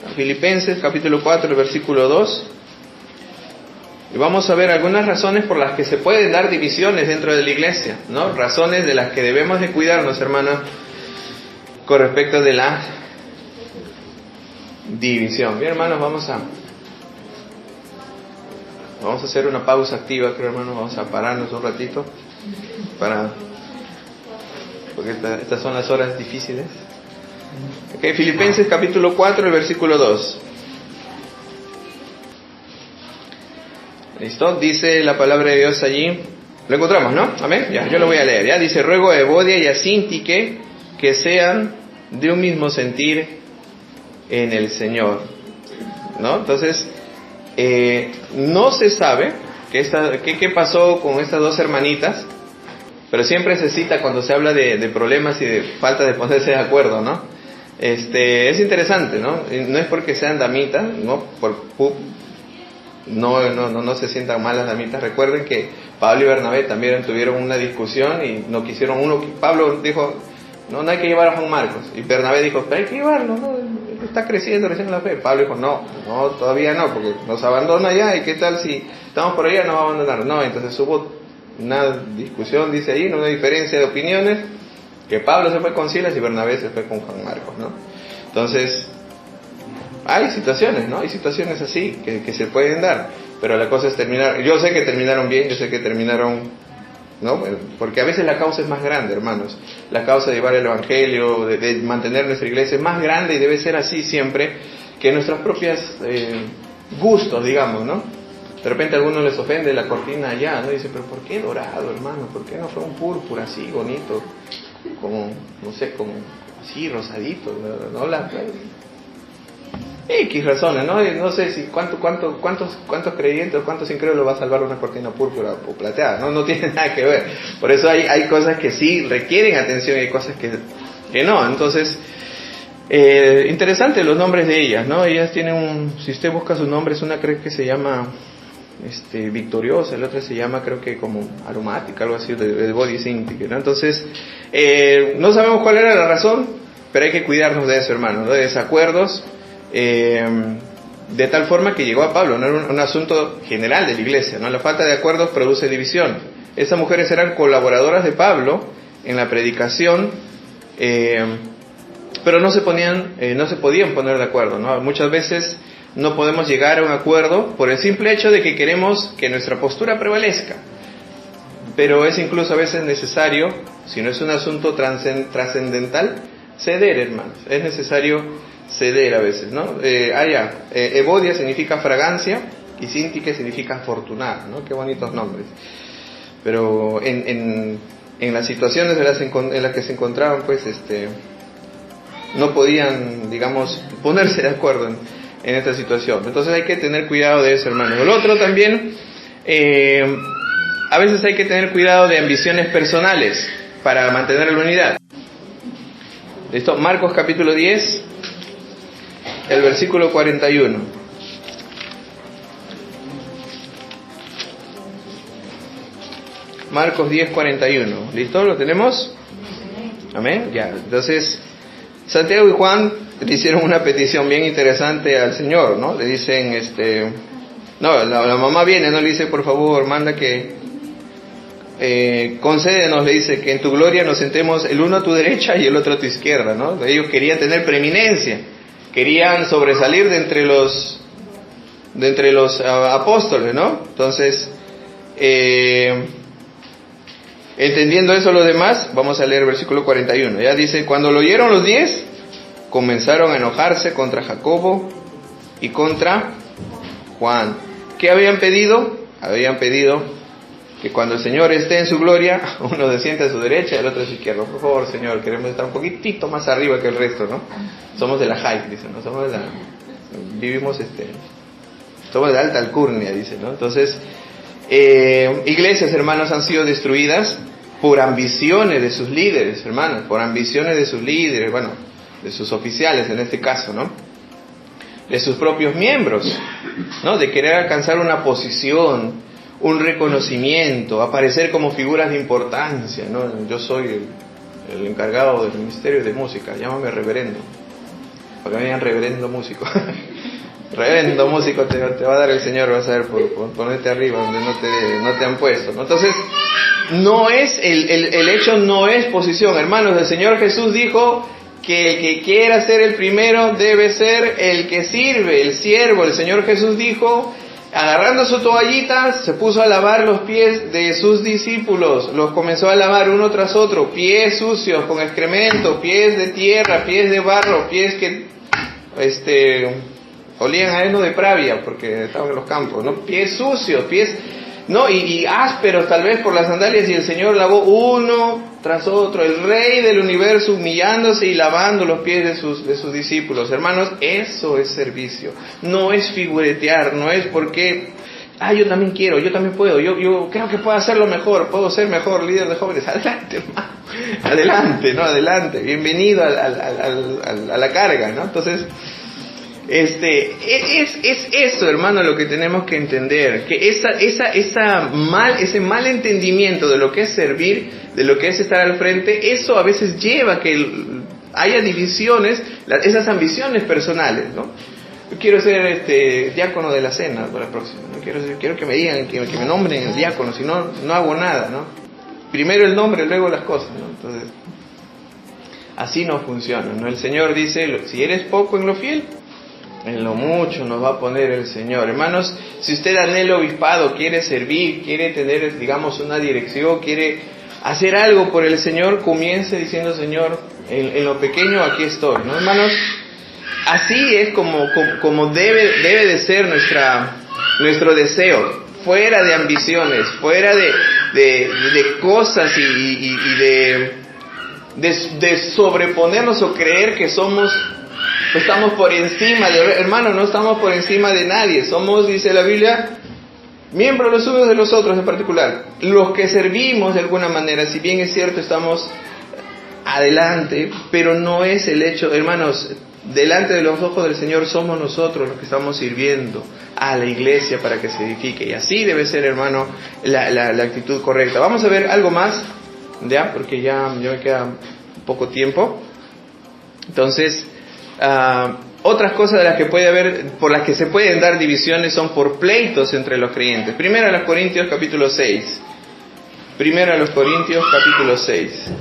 a Filipenses capítulo 4, versículo 2, y vamos a ver algunas razones por las que se pueden dar divisiones dentro de la iglesia, ¿no? Razones de las que debemos de cuidarnos, hermanos, con respecto de la división. Bien, hermanos, vamos a hacer una pausa activa, creo, hermanos, vamos a pararnos un ratito porque estas son las horas difíciles. Okay, Filipenses capítulo 4, el versículo 2. ¿Listo? Dice la palabra de Dios allí. Lo encontramos, ¿no? Amén. Ya, yo lo voy a leer. Ya dice: ruego a Evodia y a Síntique que sean de un mismo sentir en el Señor, ¿no? Entonces, no se sabe qué pasó con estas 2 hermanitas, pero siempre se cita cuando se habla de problemas y de falta de ponerse de acuerdo, ¿no? Es interesante, ¿no? No es porque sean damitas, ¿no? No se sientan mal las damitas. Recuerden que Pablo y Bernabé también tuvieron una discusión y no quisieron Pablo dijo, no hay que llevar a Juan Marcos, y Bernabé dijo, pero hay que llevarlo, ¿no? Está creciendo recién en la fe. Pablo dijo, no, todavía no, porque nos abandona ya, y qué tal si estamos por allá, nos va a abandonar. No, entonces hubo una discusión, dice ahí, una diferencia de opiniones, que Pablo se fue con Silas y Bernabé se fue con Juan Marcos, ¿no? Entonces, hay situaciones, ¿no? Hay situaciones así que se pueden dar, pero la cosa es terminar. Yo sé que terminaron bien, yo sé que terminaron, ¿no? Porque a veces la causa es más grande, hermanos. La causa de llevar el evangelio, de mantener nuestra iglesia es más grande, y debe ser así siempre, que nuestros propios gustos, digamos, ¿no? De repente a algunos les ofende la cortina allá, ¿no? Dice, pero ¿por qué dorado, hermano? ¿Por qué no fue un púrpura así, bonito? Como, no sé, como así, rosadito, ¿no? X razones, ¿no? No sé si cuántos creyentes, cuántos incrédulos va a salvar una cortina púrpura o plateada, no tiene nada que ver. Por eso hay cosas que sí requieren atención y hay cosas que no. Entonces, interesante los nombres de ellas, ¿no? Ellas tienen si usted busca sus nombres, una creo que se llama victoriosa, la otra se llama creo que como aromática, algo así, de body Síntique, ¿no? Entonces, no sabemos cuál era la razón, pero hay que cuidarnos de eso, hermano, ¿no? De desacuerdos, de tal forma que llegó a Pablo, no era un asunto general de la iglesia, ¿no? La falta de acuerdos produce división. Esas mujeres eran colaboradoras de Pablo en la predicación, pero no se podían poner de acuerdo, ¿no? Muchas veces no podemos llegar a un acuerdo por el simple hecho de que queremos que nuestra postura prevalezca, pero es incluso a veces necesario, si no es un asunto trascendental, ceder, hermanos. Es necesario ceder a veces, ¿no? Evodia significa fragancia y Síntique significa afortunar, ¿no? Qué bonitos nombres. Pero en las situaciones en las que se encontraban, pues, no podían, digamos, ponerse de acuerdo en esta situación. Entonces hay que tener cuidado de eso, hermanos. Lo otro también, a veces hay que tener cuidado de ambiciones personales. para mantener la unidad. ¿Listo? Marcos capítulo 10, el versículo 41. Marcos 10, 41. ¿Listo? ¿Lo tenemos? Amén. Ya. Entonces, Santiago y Juan le hicieron una petición bien interesante al Señor, ¿no? Le dicen, no, la mamá viene, no le dice, por favor, manda que concédenos, le dice, que en tu gloria nos sentemos el uno a tu derecha y el otro a tu izquierda, ¿no? Ellos querían tener preeminencia, querían sobresalir de entre los apóstoles, ¿no? Entonces, entendiendo eso los demás, vamos a leer el versículo 41. Ya dice, cuando lo oyeron los 10, comenzaron a enojarse contra Jacobo y contra Juan. ¿Qué habían pedido? Habían pedido que cuando el Señor esté en su gloria, uno se siente a su derecha y el otro a su izquierda. Por favor, Señor, queremos estar un poquitito más arriba que el resto, ¿no? Somos de la high, dice, ¿no? Somos de la... Vivimos, somos de alta alcurnia, dice, ¿no? Entonces, iglesias, hermanos, han sido destruidas por ambiciones de sus líderes, hermanos, por ambiciones de sus líderes, bueno, de sus oficiales en este caso, ¿no? De sus propios miembros, ¿no? De querer alcanzar una posición, un reconocimiento, aparecer como figuras de importancia, ¿no? Yo soy el encargado del ministerio de música, llámame reverendo, para que me digan reverendo músico. Reverendo músico te va a dar el Señor, vas a ver, por ponerte arriba donde no te han puesto, ¿no? Entonces, no es, el hecho no es posición, hermanos. El Señor Jesús dijo que el que quiera ser el primero debe ser el que sirve, el siervo. El Señor Jesús dijo, agarrando su toallita, se puso a lavar los pies de sus discípulos, los comenzó a lavar uno tras otro, pies sucios con excremento, pies de tierra, pies de barro, pies que olían a heno de pravia porque estaban en los campos, ¿no? Pies sucios, pies, ¿no? Y ásperos tal vez por las sandalias, y el Señor lavó uno tras otro, el Rey del universo humillándose y lavando los pies de sus discípulos. Hermanos, eso es servicio, no es figuretear, no es porque, yo también quiero, yo también puedo, yo creo que puedo hacerlo mejor, puedo ser mejor líder de jóvenes. Adelante, hermano, adelante, ¿no? Adelante, bienvenido a la carga, ¿no? Entonces, es eso, hermano, lo que tenemos que entender, que ese mal entendimiento de lo que es servir, de lo que es estar al frente, eso a veces lleva a que haya divisiones, esas ambiciones personales, ¿no? Yo quiero ser diácono de la cena para la próxima, ¿no? Quiero que me digan, que me nombren el diácono, si no, no hago nada, ¿no? Primero el nombre, luego las cosas, ¿no? Entonces, así no funciona, ¿no? El Señor dice, si eres poco en lo fiel, en lo mucho nos va a poner el Señor. Hermanos, si usted anhela obispado, quiere servir, quiere tener, digamos, una dirección, quiere hacer algo por el Señor, comience diciendo, Señor, en lo pequeño aquí estoy, ¿no, hermanos? Así es como debe de ser nuestro deseo, fuera de ambiciones, fuera de cosas y de sobreponernos o creer que estamos por encima hermano, no estamos por encima de nadie. Somos, dice la Biblia, miembros los unos de los otros en particular. Los que servimos de alguna manera, si bien es cierto, estamos adelante, pero no es el hecho, hermanos, delante de los ojos del Señor somos nosotros los que estamos sirviendo a la iglesia para que se edifique. Y así debe ser, hermano, la actitud correcta. Vamos a ver algo más, ya, porque ya me queda poco tiempo. Entonces, otras cosas de las que puede haber, por las que se pueden dar divisiones, son por pleitos entre los creyentes. Primero a los Corintios capítulo 6. Primero a los Corintios capítulo 6.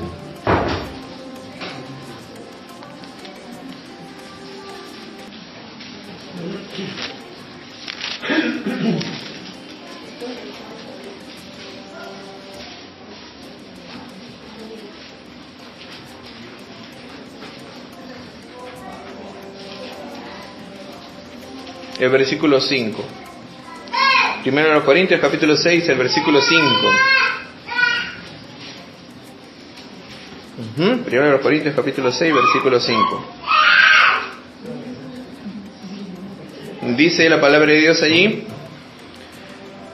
El versículo 5. Primero a los Corintios capítulo 6, el versículo 5. Primero a los Corintios capítulo 6, versículo 5. Dice la palabra de Dios allí: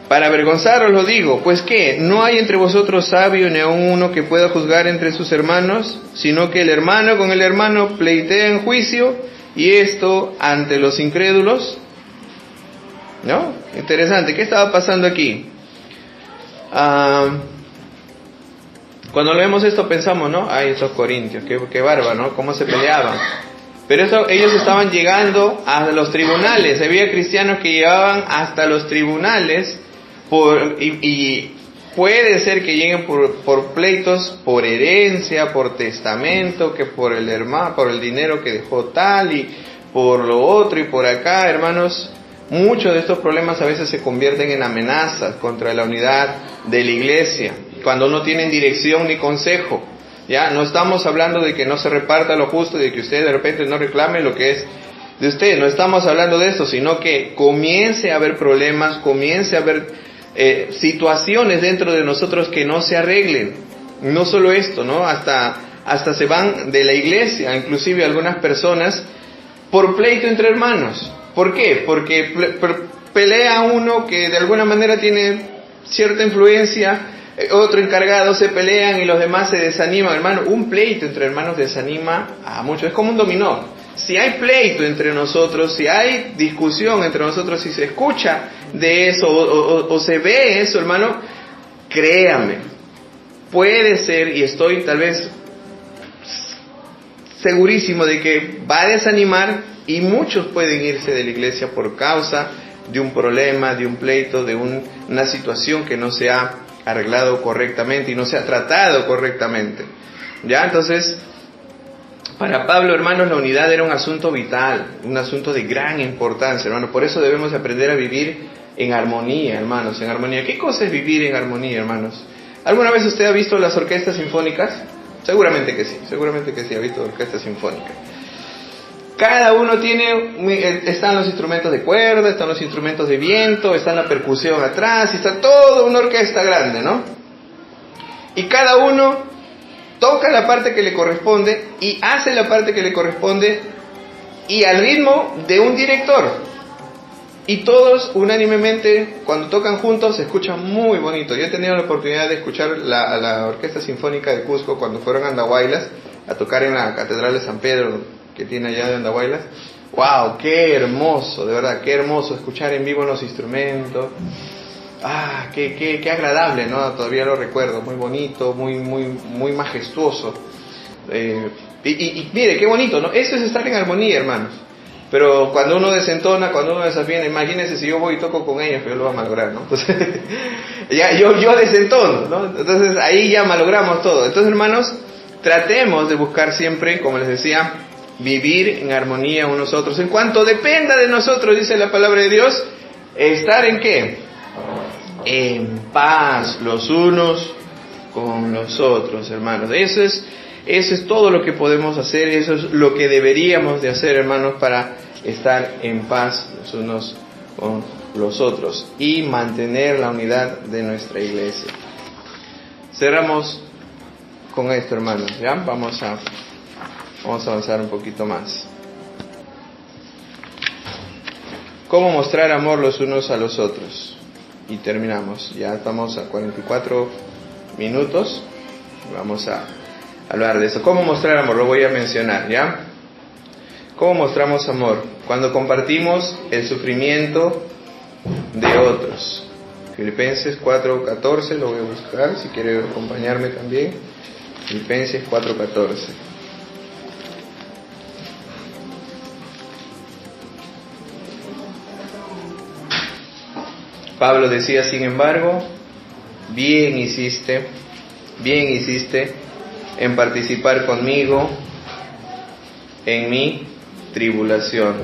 Para avergonzaros lo digo, pues ¿qué? ¿No hay entre vosotros sabio ni aun uno que pueda juzgar entre sus hermanos? Sino que el hermano con el hermano pleitea en juicio, y esto ante los incrédulos. ¿No? Interesante. ¿Qué estaba pasando aquí? Cuando leemos esto pensamos, ¿no? Ay, estos corintios, qué bárbaro, ¿no? Cómo se peleaban. Pero ellos estaban llegando a los tribunales. Había cristianos que llegaban hasta los tribunales y puede ser que lleguen por pleitos, por herencia, por testamento, que por el hermano, por el dinero que dejó tal y por lo otro y por acá, hermanos. Muchos de estos problemas a veces se convierten en amenazas contra la unidad de la iglesia, cuando no tienen dirección ni consejo. Ya no estamos hablando de que no se reparta lo justo, de que usted de repente no reclame lo que es de usted. No estamos hablando de eso, sino que comience a haber problemas, comience a haber situaciones dentro de nosotros que no se arreglen. No solo esto, ¿no? Hasta se van de la iglesia, inclusive algunas personas, por pleito entre hermanos. ¿Por qué? Porque pelea uno que de alguna manera tiene cierta influencia, otro encargado, se pelean y los demás se desaniman. Hermano, un pleito entre hermanos desanima a muchos. Es como un dominó. Si hay pleito entre nosotros, si hay discusión entre nosotros, si se escucha de eso o se ve eso, hermano, créame, puede ser, y estoy tal vez segurísimo de que va a desanimar, y muchos pueden irse de la iglesia por causa de un problema, de un pleito, de una situación que no se ha arreglado correctamente y no se ha tratado correctamente. ¿Ya? Entonces, para Pablo, hermanos, la unidad era un asunto vital, un asunto de gran importancia, hermanos. Por eso debemos aprender a vivir en armonía, hermanos, en armonía. ¿Qué cosa es vivir en armonía, hermanos? ¿Alguna vez usted ha visto las orquestas sinfónicas? Seguramente que sí, ha visto orquestas sinfónicas. Cada uno están los instrumentos de cuerda, están los instrumentos de viento, está la percusión atrás, y está toda una orquesta grande, ¿no? Y cada uno toca la parte que le corresponde y hace la parte que le corresponde y al ritmo de un director. Y todos unánimemente, cuando tocan juntos, se escucha muy bonito. Yo he tenido la oportunidad de escuchar a la Orquesta Sinfónica de Cusco cuando fueron a Andahuaylas a tocar en la Catedral de San Pedro, que tiene allá de Andahuaylas. ¡Wow! ¡Qué hermoso! De verdad, qué hermoso escuchar en vivo los instrumentos. ¡Ah! ¡Qué agradable! ¿No? Todavía lo recuerdo. Muy bonito, muy majestuoso. Y mire, qué bonito, ¿no? Eso es estar en armonía, hermanos. Pero cuando uno desentona, cuando uno desafina, imagínense si yo voy y toco con ellos, que yo lo voy a malograr, ¿no? Entonces, ya, yo desentono, ¿no? Entonces ahí ya malogramos todo. Entonces, hermanos, tratemos de buscar siempre, como les decía, vivir en armonía unos a otros. En cuanto dependa de nosotros, dice la palabra de Dios, estar en ¿qué? En paz los unos con los otros, hermanos. Eso es todo lo que podemos hacer, eso es lo que deberíamos de hacer, hermanos, para estar en paz los unos con los otros y mantener la unidad de nuestra iglesia. Cerramos con esto, hermanos, ¿ya? Vamos a avanzar un poquito más. ¿Cómo mostrar amor los unos a los otros? Y terminamos, ya estamos a 44 minutos, vamos a hablar de eso. ¿Cómo mostrar amor? Lo voy a mencionar, ¿ya? ¿Cómo mostramos amor? Cuando compartimos el sufrimiento de otros. Filipenses 4:14, lo voy a buscar, si quiere acompañarme también. Filipenses 4:14. Pablo decía, sin embargo, bien hiciste en participar conmigo en mi tribulación.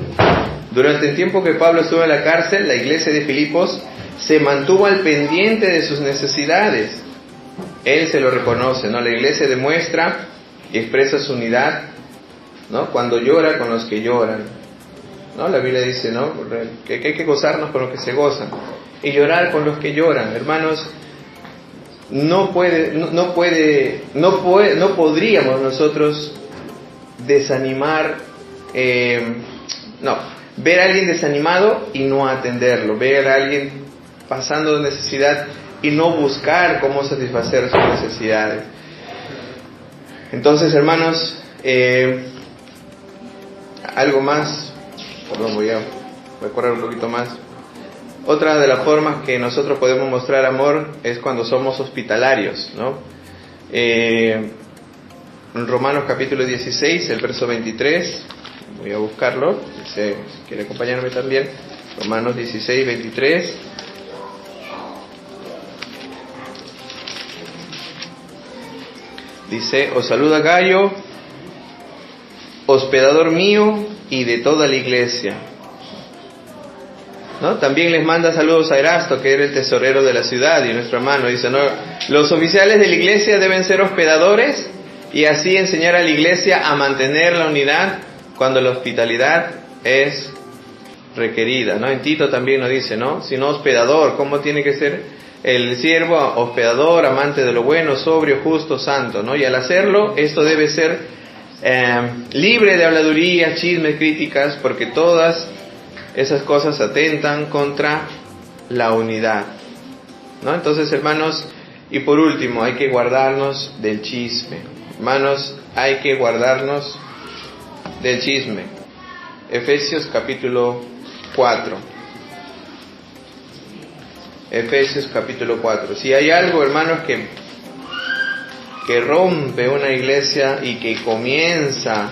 Durante el tiempo que Pablo estuvo en la cárcel, la iglesia de Filipos se mantuvo al pendiente de sus necesidades. Él se lo reconoce, ¿no? La iglesia demuestra y expresa su unidad, ¿no? Cuando llora con los que lloran, ¿no? La Biblia dice, ¿no? Que hay que gozarnos con los que se gozan y llorar con los que lloran, hermanos. No podríamos nosotros desanimar, ver a alguien desanimado y no atenderlo, ver a alguien pasando necesidad y no buscar cómo satisfacer sus necesidades. Entonces, hermanos, algo más, perdón, voy a correr un poquito más. Otra de las formas que nosotros podemos mostrar amor es cuando somos hospitalarios, ¿no? En Romanos capítulo 16, el verso 23, voy a buscarlo, si quiere acompañarme también. Romanos 16, 23. Dice: os saluda Gayo, hospedador mío y de toda la iglesia, ¿no? También les manda saludos a Erasto, que era el tesorero de la ciudad, y nuestro hermano. Dice, ¿no? Los oficiales de la iglesia deben ser hospedadores y así enseñar a la iglesia a mantener la unidad cuando la hospitalidad es requerida, ¿no? En Tito también nos dice, ¿no? Sino hospedador, ¿cómo tiene que ser el siervo? Hospedador, amante de lo bueno, sobrio, justo, santo, ¿no? Y al hacerlo, esto debe ser libre de habladurías, chismes, críticas, porque todas esas cosas atentan contra la unidad, ¿no? Entonces, hermanos, y por último, hay que guardarnos del chisme. Hermanos, hay que guardarnos del chisme. Efesios capítulo 4. Efesios capítulo 4. Si hay algo, hermanos, que rompe una iglesia y que comienza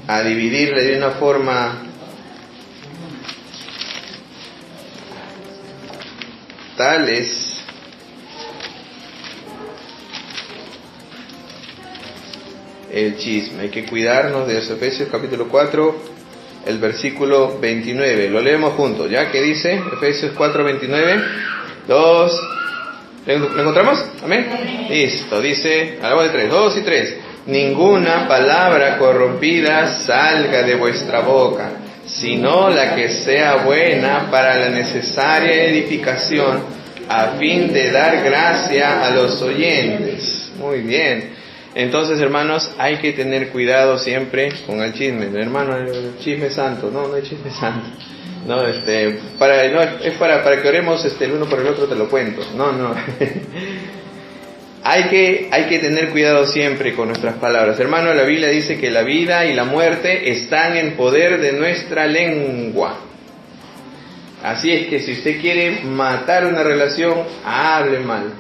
a dividirle de una forma tal, es el chisme. Hay que cuidarnos de eso. Efesios capítulo 4, el versículo 29. Lo leemos juntos, ¿ya? ¿Qué dice? Efesios 4, 29. ¿Lo encontramos? ¿Amén? Listo. Dice, a la voz de 3, 2 y 3. Ninguna palabra corrompida salga de vuestra boca, sino la que sea buena para la necesaria edificación, a fin de dar gracia a los oyentes. Muy bien. Entonces, hermanos, hay que tener cuidado siempre con el chisme. Hermano, el chisme santo. No hay chisme santo. No, es para que oremos el uno por el otro, te lo cuento. No. Hay que tener cuidado siempre con nuestras palabras. Hermano, la Biblia dice que la vida y la muerte están en poder de nuestra lengua. Así es que si usted quiere matar una relación, hable mal,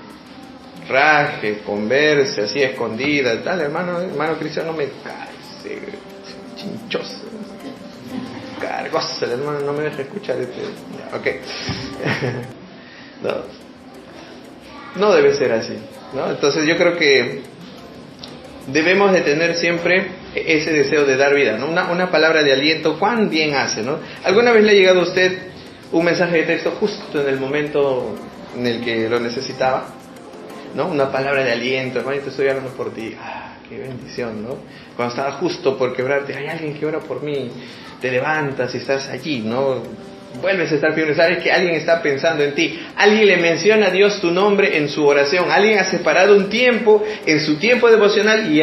raje, converse así escondida, tal. Hermano cristiano, no me cae, chinchoso, cargoso, el hermano no me deja escuchar ok. No debe ser así, ¿no? Entonces yo creo que debemos de tener siempre ese deseo de dar vida, ¿no? Una palabra de aliento, cuán bien hace, ¿no? ¿Alguna vez le ha llegado a usted un mensaje de texto justo en el momento en el que lo necesitaba? ¿No? Una palabra de aliento, hermanito, estoy orando por ti. Qué bendición, ¿no? Cuando estaba justo por quebrarte, hay alguien que ora por mí, te levantas y estás allí, ¿no? Vuelves a estar firme, sabes que alguien está pensando en ti, alguien le menciona a Dios tu nombre en su oración, alguien ha separado un tiempo en su tiempo devocional y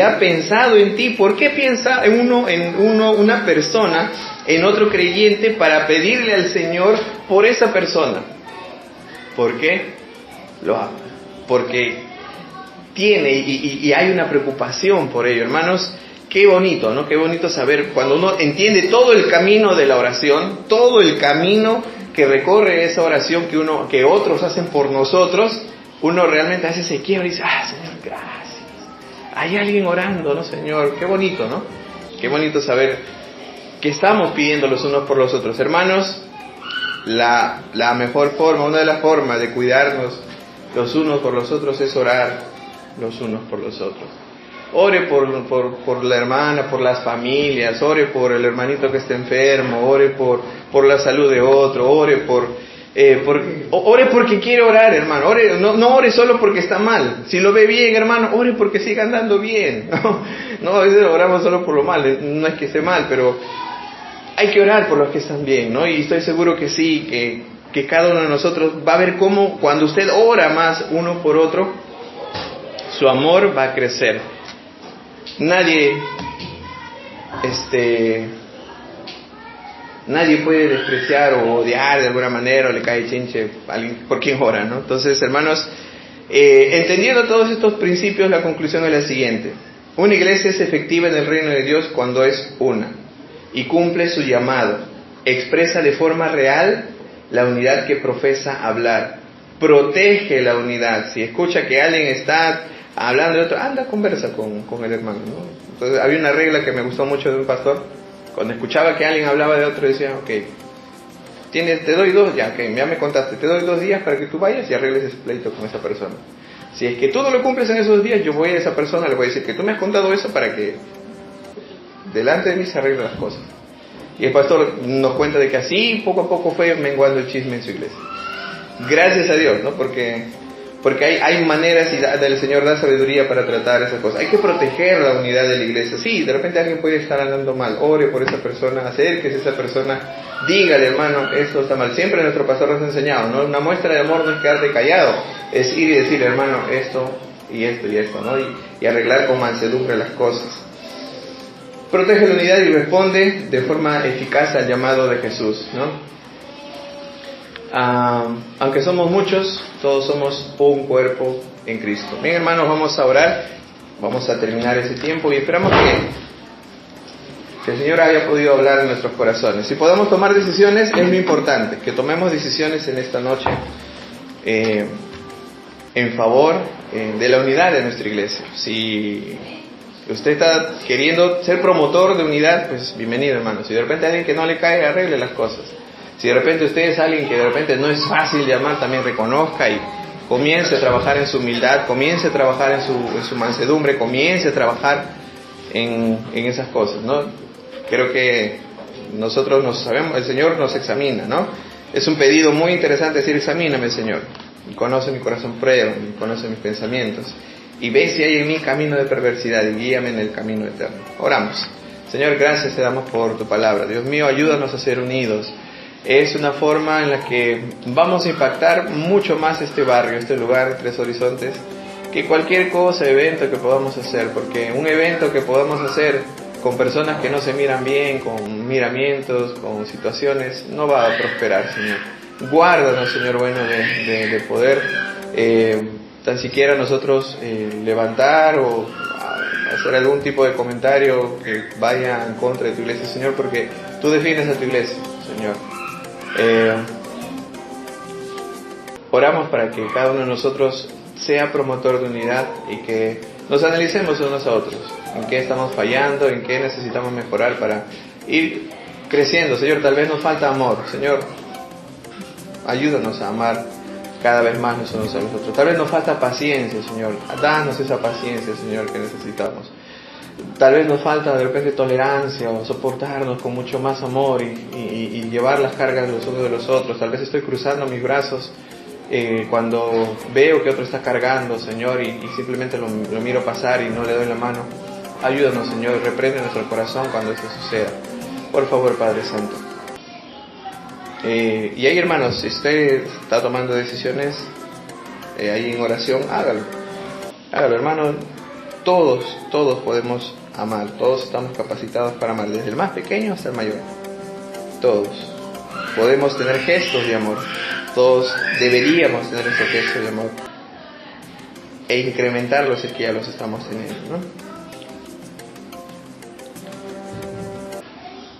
ha pensado en ti. ¿Por qué piensa en una persona, en otro creyente, para pedirle al Señor por esa persona? ¿Por qué? Lo ama. Porque tiene y hay una preocupación por ello, hermanos. Qué bonito, ¿no? Qué bonito saber cuando uno entiende todo el camino de la oración, todo el camino que recorre esa oración que otros hacen por nosotros. Uno realmente a veces se quiebra y dice, Señor, gracias. Hay alguien orando, ¿no, Señor? Qué bonito, ¿no? Qué bonito saber que estamos pidiendo los unos por los otros. Hermanos, la mejor forma, una de las formas de cuidarnos los unos por los otros es orar los unos por los otros. Ore por la hermana, por las familias, ore por el hermanito que está enfermo, ore por la salud de otro, ore porque quiere orar, hermano. Ore, no ore solo porque está mal. Si lo ve bien, hermano, ore porque siga andando bien. No, a veces oramos solo por lo mal, no es que esté mal, pero hay que orar por los que están bien, ¿no? Y estoy seguro que sí, que cada uno de nosotros va a ver cómo cuando usted ora más uno por otro, su amor va a crecer. Nadie puede despreciar o odiar de alguna manera o le cae chinche a alguien por quien ora, ¿no? Entonces, hermanos, entendiendo todos estos principios, la conclusión es la siguiente. Una iglesia es efectiva en el reino de Dios cuando es una y cumple su llamado, expresa de forma real la unidad que profesa hablar, protege la unidad. Si escucha que alguien está hablando de otro, anda, conversa con el hermano, ¿no? Entonces, había una regla que me gustó mucho de un pastor. Cuando escuchaba que alguien hablaba de otro, decía, ok, te doy ya me contaste, te doy 2 días para que tú vayas y arregles ese pleito con esa persona. Si es que tú no lo cumples en esos días, yo voy a esa persona, le voy a decir que tú me has contado eso para que delante de mí se arreglen las cosas. Y el pastor nos cuenta de que así poco a poco fue menguando el chisme en su iglesia. Gracias a Dios, ¿no? Porque hay maneras y el Señor da sabiduría para tratar esas cosas. Hay que proteger la unidad de la iglesia. Sí, de repente alguien puede estar andando mal, ore por esa persona, acérquese a esa persona, dígale, hermano, esto está mal. Siempre nuestro pastor nos ha enseñado, ¿no? Una muestra de amor no es quedarte callado, es ir y decirle, hermano, esto y esto y esto, ¿no? Y arreglar con mansedumbre las cosas. Protege la unidad y responde de forma eficaz al llamado de Jesús, ¿no? Aunque somos muchos, todos somos un cuerpo en Cristo. Bien, hermanos, vamos a orar, vamos a terminar ese tiempo y esperamos que el Señor haya podido hablar en nuestros corazones. Si podemos tomar decisiones, es lo importante, que tomemos decisiones en esta noche en favor de la unidad de nuestra iglesia. Si usted está queriendo ser promotor de unidad, pues bienvenido, hermano. Si de repente hay alguien que no le cae, arregle las cosas. Si de repente usted es alguien que de repente no es fácil llamar, también reconozca y comience a trabajar en su humildad, comience a trabajar en su mansedumbre, comience a trabajar en esas cosas, ¿no? Creo que nosotros nos sabemos, el Señor nos examina, ¿no? Es un pedido muy interesante decir, examíname, Señor, y conoce mi corazón, prueba, y conoce mis pensamientos, y ve si hay en mí camino de perversidad, y guíame en el camino eterno. Oramos. Señor, gracias te damos por tu palabra. Dios mío, ayúdanos a ser unidos. Es una forma en la que vamos a impactar mucho más este barrio, este lugar, Tres Horizontes, que cualquier cosa, evento que podamos hacer, porque un evento que podamos hacer con personas que no se miran bien, con miramientos, con situaciones, no va a prosperar, Señor. Guárdanos, Señor bueno, de poder tan siquiera nosotros levantar o hacer algún tipo de comentario que vaya en contra de tu iglesia, Señor, porque tú defines a tu iglesia, Señor. Oramos para que cada uno de nosotros sea promotor de unidad y que nos analicemos unos a otros, en qué estamos fallando, en qué necesitamos mejorar para ir creciendo. Señor, tal vez nos falta amor. Señor, ayúdanos a amar cada vez más los unos a los otros. Tal vez nos falta paciencia, Señor. Danos esa paciencia, Señor, que necesitamos. Tal vez nos falta de repente tolerancia o soportarnos con mucho más amor y llevar las cargas los unos de los otros. Tal vez estoy cruzando mis brazos cuando veo que otro está cargando, Señor, y simplemente lo miro pasar y no le doy la mano. Ayúdanos, Señor, reprende nuestro corazón cuando esto suceda. Por favor, Padre Santo. Y ahí, hermanos, si usted está tomando decisiones ahí en oración, hágalo, hermano. Todos podemos amar, todos estamos capacitados para amar, desde el más pequeño hasta el mayor. Todos podemos tener gestos de amor, todos deberíamos tener esos gestos de amor e incrementarlos si es que ya los estamos teniendo, ¿no?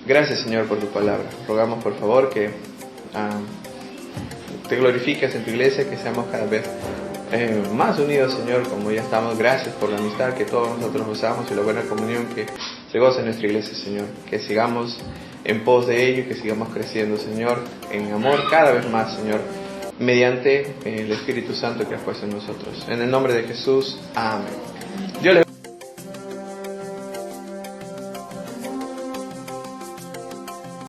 Gracias, Señor, por tu palabra. Rogamos, por favor, que te glorifiques en tu iglesia, que seamos cada vez más unidos, Señor, como ya estamos. Gracias por la amistad que todos nosotros gozamos y la buena comunión que se goza en nuestra iglesia, Señor. Que sigamos en pos de ello y que sigamos creciendo, Señor, en amor cada vez más, Señor, mediante el Espíritu Santo que has puesto en nosotros. En el nombre de Jesús, amén. Yo les